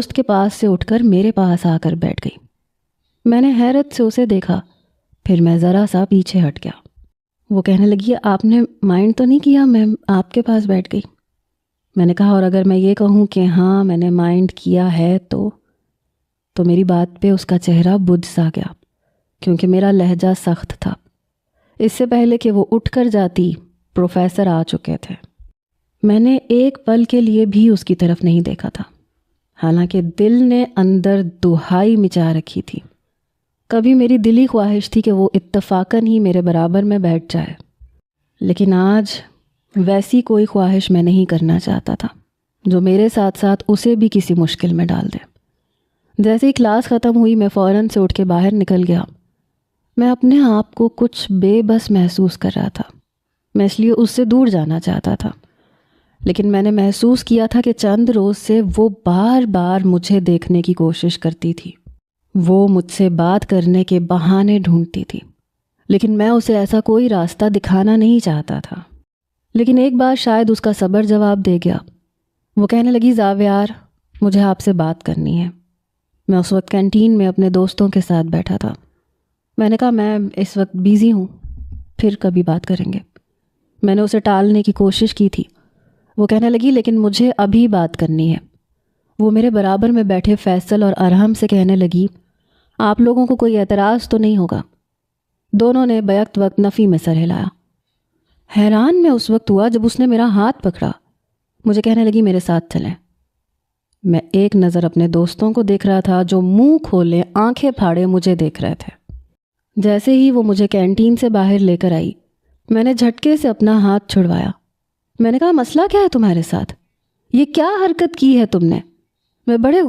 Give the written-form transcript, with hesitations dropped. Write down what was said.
دوست کے پاس سے اٹھ کر میرے پاس آ کر بیٹھ گئی۔ میں نے حیرت سے اسے دیکھا، پھر میں ذرا سا پیچھے ہٹ گیا۔ وہ کہنے لگی آپ نے مائنڈ تو نہیں کیا میں آپ کے پاس بیٹھ گئی؟ میں نے کہا اور اگر میں یہ کہوں کہ ہاں میں نے مائنڈ کیا ہے تو میری بات پہ اس کا چہرہ بجھ سا گیا، کیونکہ میرا لہجہ سخت تھا۔ اس سے پہلے کہ وہ اٹھ کر جاتی پروفیسر آ چکے تھے۔ میں نے ایک پل کے لیے بھی اس کی طرف نہیں دیکھا تھا، حالانکہ دل نے اندر دہائی مچا رکھی تھی۔ کبھی میری دلی خواہش تھی کہ وہ اتفاقاً ہی میرے برابر میں بیٹھ جائے، لیکن آج ویسی کوئی خواہش میں نہیں کرنا چاہتا تھا جو میرے ساتھ ساتھ اسے بھی کسی مشکل میں ڈال دے۔ جیسے ہی کلاس ختم ہوئی میں فوراً سے اٹھ کے باہر نکل گیا۔ میں اپنے آپ کو کچھ بے بس محسوس کر رہا تھا۔ میں اس لیے اس سے دور جانا چاہتا تھا، لیکن میں نے محسوس کیا تھا کہ چند روز سے وہ بار بار مجھے دیکھنے کی کوشش کرتی تھی۔ وہ مجھ سے بات کرنے کے بہانے ڈھونڈتی تھی، لیکن میں اسے ایسا کوئی راستہ دکھانا نہیں چاہتا تھا۔ لیکن ایک بار شاید اس کا صبر جواب دے گیا۔ وہ کہنے لگی زاویار مجھے آپ سے بات کرنی ہے۔ میں اس وقت کینٹین میں اپنے دوستوں کے ساتھ بیٹھا تھا۔ میں نے کہا میں اس وقت بیزی ہوں، پھر کبھی بات کریں گے۔ میں نے اسے ٹالنے کی کوشش کی تھی۔ وہ کہنے لگی لیکن مجھے ابھی بات کرنی ہے۔ وہ میرے برابر میں بیٹھے فیصل اور ارحم سے کہنے لگی آپ لوگوں کو کوئی اعتراض تو نہیں ہوگا؟ دونوں نے بیک وقت نفی میں سر ہلایا۔ حیران میں اس وقت ہوا جب اس نے میرا ہاتھ پکڑا۔ مجھے کہنے لگی میرے ساتھ چلیں۔ میں ایک نظر اپنے دوستوں کو دیکھ رہا تھا جو منہ کھولے آنکھیں پھاڑے مجھے دیکھ رہے تھے۔ جیسے ہی وہ مجھے کینٹین سے باہر لے کر آئی، میں نے جھٹکے سے اپنا ہاتھ چھڑوایا۔ میں نے کہا مسئلہ کیا ہے تمہارے ساتھ؟ یہ کیا حرکت کی ہے تم نے؟ میں بڑے